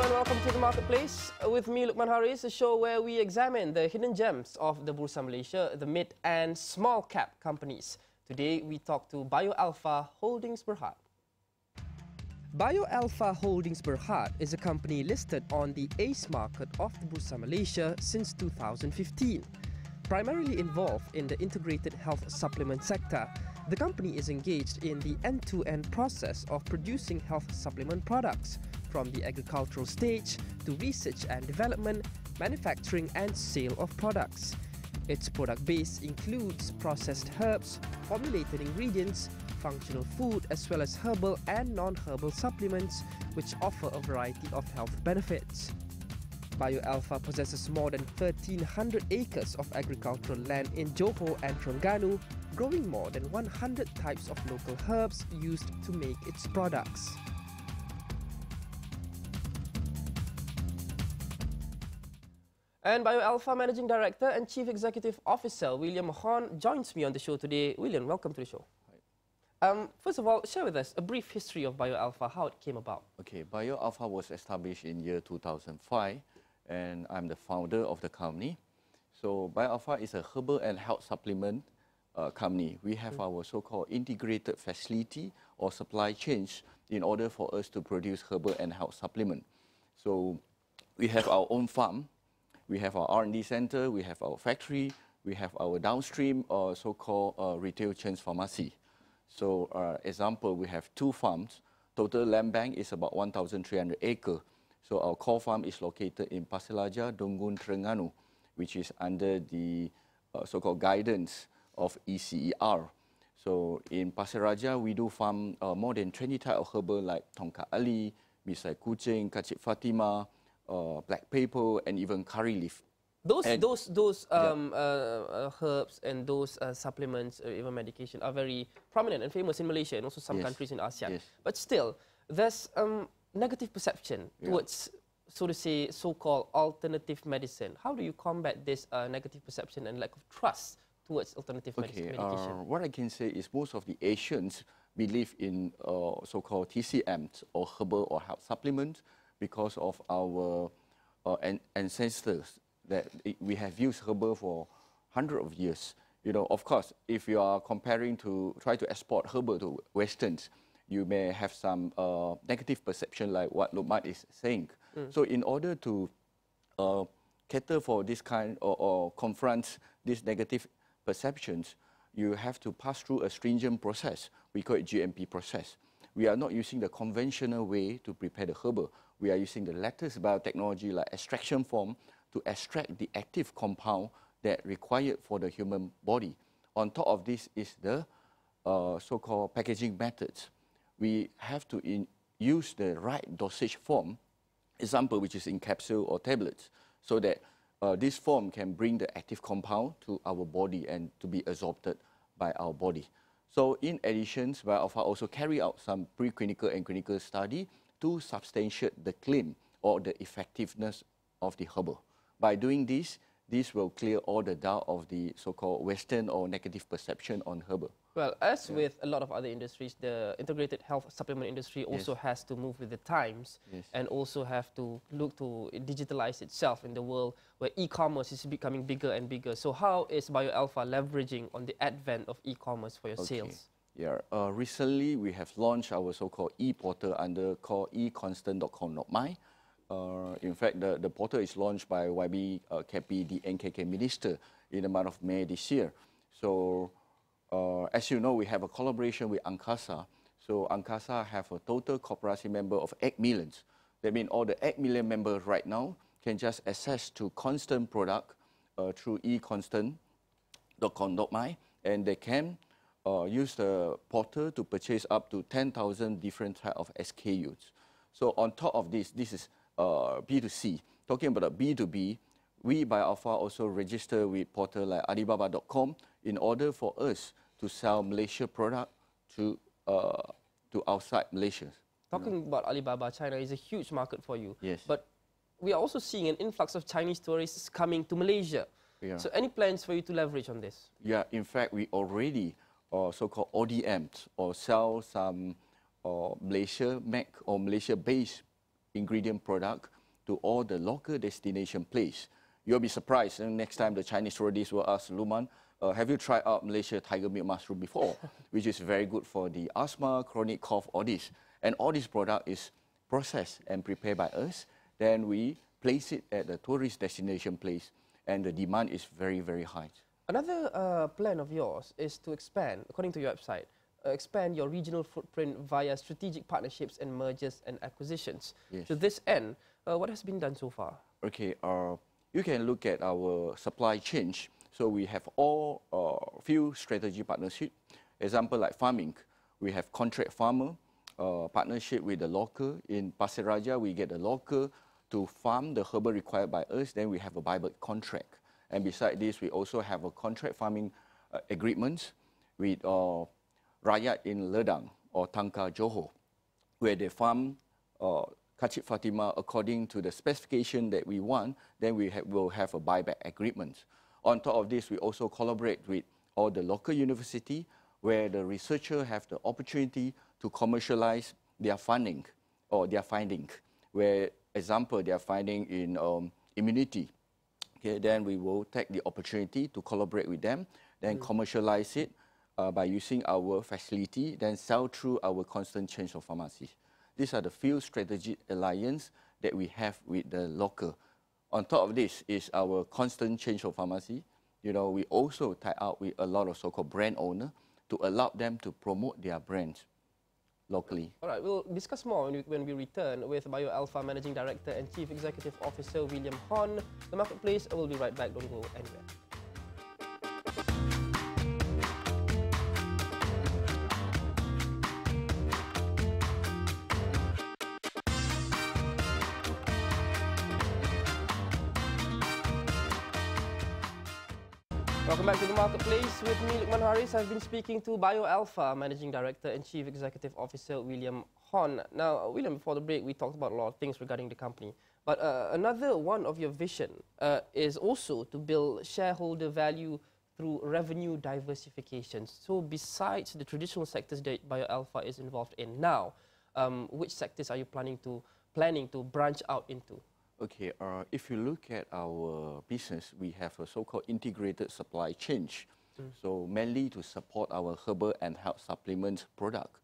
and welcome to the Marketplace. With me, Luqman Hariz, a show where we examine the hidden gems of the Bursa Malaysia, the mid and small cap companies. Today, we talk to Bioalpha Holdings Berhad. Bioalpha Holdings Berhad is a company listed on the ACE market of the Bursa Malaysia since 2015. Primarily involved in the integrated health supplement sector, the company is engaged in the end-to-end process of producing health supplement products, from the agricultural stage to research and development, manufacturing and sale of products. Its product base includes processed herbs, formulated ingredients, functional food, as well as herbal and non-herbal supplements, which offer a variety of health benefits. Bioalpha possesses more than 1,300 acres of agricultural land in Johor and Terengganu, growing more than 100 types of local herbs used to make its products. And Bioalpha Managing Director and Chief Executive Officer William Hon joins me on the show today. William, welcome to the show. First of all, share with us a brief history of Bioalpha, how it came about. Okay, Bioalpha was established in year 2005, and I'm the founder of the company. So Bioalpha is a herbal and health supplement company. We have our so-called integrated facility or supply chains in order for us to produce herbal and health supplement. So we have our own farm. We have our R&D center, we have our factory, we have our downstream so-called retail chains pharmacy. So example, we have 2 farms. Total land bank is about 1,300 acres. So our core farm is located in Pasir Laja, Dungun, Terengganu, which is under the so-called guidance of ECER. So in Pasir Raja, we do farm more than 20 types of herbal like Tongkat Ali, Misai Kucing, Kacip Fatima, black pepper, and even curry leaf. Those herbs and those supplements, even medication, are very prominent and famous in Malaysia and also some countries in ASEAN. Yes. But still, there's negative perception towards, so to say, so-called alternative medicine. How do you combat this negative perception and lack of trust towards alternative medication? What I can say is most of the Asians believe in so-called TCMs or herbal or health supplements, because of our ancestors that we have used herbal for hundreds of years. You know, of course, if you are comparing to try to export herbal to Westerns, you may have some negative perception like what Luqman is saying. So in order to cater for this kind or confront these negative perceptions, you have to pass through a stringent process. We call it GMP process. We are not using the conventional way to prepare the herbal. We are using the latest biotechnology like extraction form to extract the active compound that required for the human body. On top of this is the so-called packaging methods. We have to use the right dosage form, example which is in capsule or tablets, so that this form can bring the active compound to our body and to be absorbed by our body. So in addition, Bioalpha also carry out some preclinical and clinical study to substantiate the claim or the effectiveness of the herbal. By doing this, this will clear all the doubt of the so-called Western or negative perception on herbal. Well, as with a lot of other industries, the integrated health supplement industry also has to move with the times and also have to look to digitalize itself in the world where e-commerce is becoming bigger and bigger. So how is Bioalpha leveraging on the advent of e-commerce for your sales? Yeah, recently we have launched our so-called e-portal under called econstant.com.my. In fact, the portal is launched by YB KP, the NKK minister, in the month of May this year. So as you know, we have a collaboration with Angkasa. So Angkasa have a total corporation member of 8 million. That means all the 8 million members right now can just access to constant product through econstant.com.my, and they can use the portal to purchase up to 10,000 different types of SKUs. So on top of this, this is B2C. Talking about B2B, we Bioalpha also register with portal like Alibaba.com in order for us to sell Malaysia product to outside Malaysia. Talking about Alibaba, China is a huge market for you. Yes. But we are also seeing an influx of Chinese tourists coming to Malaysia. So any plans for you to leverage on this? Yeah, in fact, we already so-called ODMs or sell some Malaysia-made or Malaysia-based ingredient product to all the local destination place. You'll be surprised next time the Chinese tourists will ask, Luqman, have you tried out Malaysia tiger milk mushroom before? Which is very good for the asthma, chronic cough, all this. And all this product is processed and prepared by us. Then we place it at the tourist destination place, and the demand is very, very high. Another plan of yours is to expand, according to your website, expand your regional footprint via strategic partnerships and mergers and acquisitions. Yes. To this end, what has been done so far? Okay, you can look at our supply chain. So we have all few strategy partnership. Example like farming, we have contract farmer partnership with the local. In Pasir Raja, we get the local to farm the herbal required by us. Then we have a buyback contract. And beside this, we also have a contract farming agreements with Rakyat in Ledang or Tangka Johor, where they farm Kacip Fatima according to the specification that we want. Then we will have a buyback agreement. On top of this, we also collaborate with all the local university, where the researcher have the opportunity to commercialize their funding or their finding. Where, example, they are finding in immunity. Okay, then we will take the opportunity to collaborate with them, then commercialize it by using our facility, then sell through our constant change of pharmacy. These are the few strategic alliance that we have with the local. On top of this is our constant change of pharmacy. You know, we also tie up with a lot of so-called brand owner to allow them to promote their brands locally. All right, we'll discuss more when we return with Bioalpha Managing Director and Chief Executive Officer William Hon. The Marketplace will be right back. Don't go anywhere. Welcome back to the Marketplace with me, Luqman Hariz. I've been speaking to Bioalpha Managing Director and Chief Executive Officer William Hon. Now, William, before the break, we talked about a lot of things regarding the company. But another one of your vision is also to build shareholder value through revenue diversification. So besides the traditional sectors that Bioalpha is involved in now, which sectors are you planning to branch out into? Okay, if you look at our business, we have a so-called integrated supply chain. So mainly to support our herbal and health supplement product.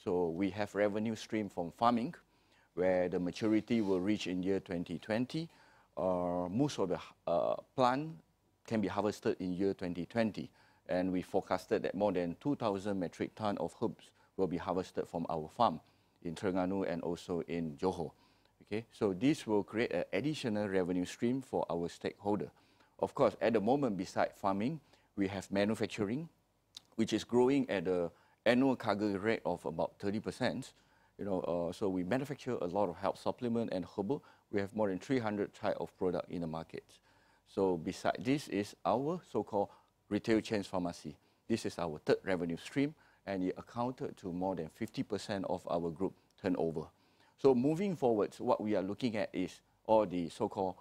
So we have revenue stream from farming, where the maturity will reach in year 2020. Most of the plant can be harvested in year 2020. And we forecasted that more than 2,000 metric ton of herbs will be harvested from our farm in Terengganu and also in Johor. Okay, so this will create an additional revenue stream for our stakeholder. Of course, at the moment, beside farming, we have manufacturing, which is growing at an annual CAGR rate of about 30%. You know, so we manufacture a lot of health supplement and herbal. We have more than 300 type of product in the market. So beside this is our so-called retail chain pharmacy. This is our third revenue stream, and it accounted to more than 50% of our group turnover. So moving forward, what we are looking at is all the so-called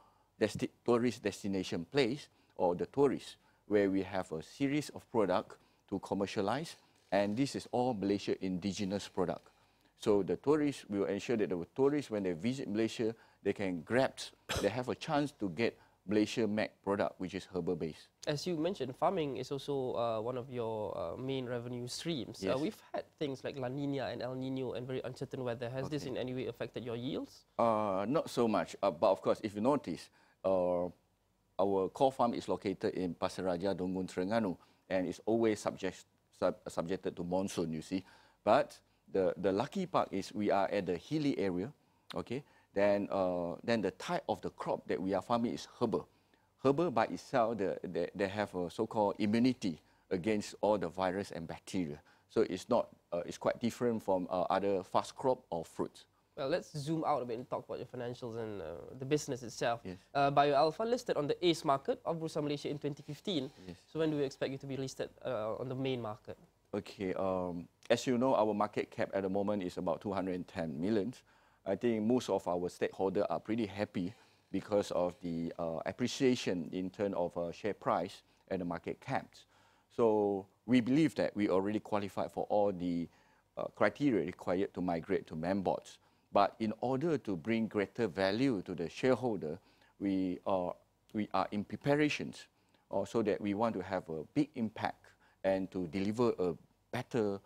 tourist destination place or the tourists, where we have a series of product to commercialize, and this is all Malaysia indigenous product. So the tourists will ensure that the tourists, when they visit Malaysia, they can grab, they have a chance to get Malaysia-made product, which is herbal-based. As you mentioned, farming is also one of your main revenue streams. Yes. We've had things like La Nina and El Nino and very uncertain weather. Has this in any way affected your yields? Not so much, but of course, if you notice, our core farm is located in Pasir Raja, Donggun, Terengganu, and it's always subjected to monsoon, you see. But the lucky part is we are at the hilly area, okay? Then the type of the crop that we are farming is herbal. Herbal by itself, they have a so-called immunity against all the virus and bacteria. So it's not, it's quite different from other fast crop or fruits. Well, let's zoom out a bit and talk about your financials and the business itself. Yes. Bioalpha listed on the ACE market of Bursa Malaysia in 2015. Yes. So when do we expect you to be listed on the main market? Okay, as you know, our market cap at the moment is about 210 million. I think most of our stakeholders are pretty happy because of the appreciation in terms of share price and the market caps. So we believe that we already qualified for all the criteria required to migrate to main boards. But in order to bring greater value to the shareholder, we are in preparations so that we want to have a big impact and to deliver a better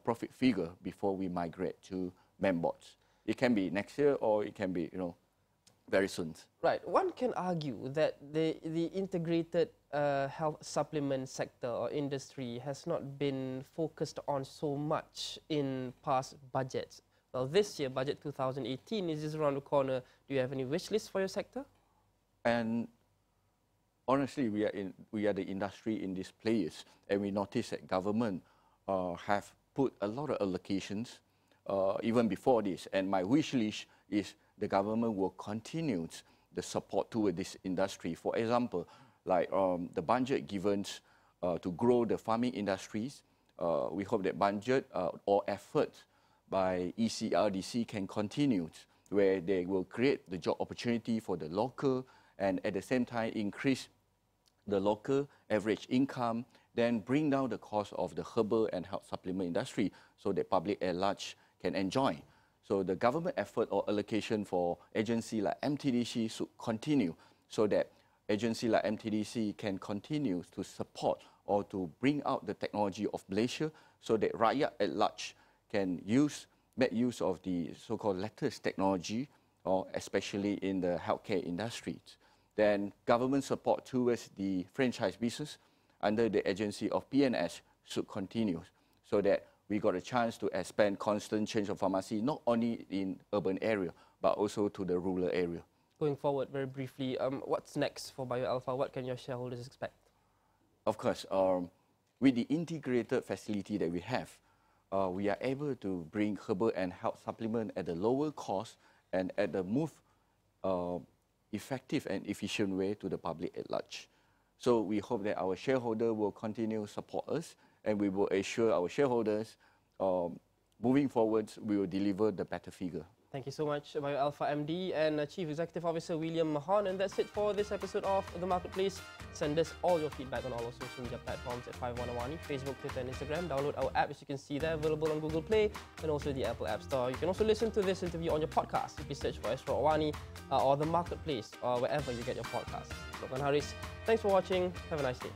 profit figure before we migrate to memboards. It can be next year or it can be, very soon. Right. One can argue that the integrated health supplement sector or industry has not been focused on so much in past budgets. Well, this year, budget 2018 is just around the corner. Do you have any wish list for your sector? And honestly, we are the industry in these players, and we notice that government have put a lot of allocations even before this. And my wish list is the government will continue the support toward this industry. For example, like the budget given to grow the farming industries, we hope that budget or effort by ECRDC can continue, where they will create the job opportunity for the local and at the same time increase the local average income, then bring down the cost of the herbal and health supplement industry so that public at large can enjoy. So the government effort or allocation for agency like MTDC should continue so that agency like MTDC can continue to support or to bring out the technology of Malaysia so that rakyat at large can make use of the so-called latest technology, or especially in the healthcare industry. Then government support towards the franchise business under the agency of PNS should continue so that we got a chance to expand constant change of pharmacy, not only in urban area, but also to the rural area. Going forward, very briefly, what's next for Bioalpha? What can your shareholders expect? Of course, with the integrated facility that we have, we are able to bring herbal and health supplement at a lower cost and at a more effective and efficient way to the public at large. So we hope that our shareholder will continue to support us, and we will assure our shareholders moving forward, we will deliver the better figure. Thank you so much, Bioalpha MD and Chief Executive Officer William Mahon. And that's it for this episode of The Marketplace. Send us all your feedback on all our social media platforms at 5101, Facebook, Twitter and Instagram. Download our app, as you can see there, available on Google Play and also the Apple App Store. You can also listen to this interview on your podcast if you search for Astro Awani or The Marketplace or wherever you get your podcasts. Luqman Hariz, thanks for watching. Have a nice day.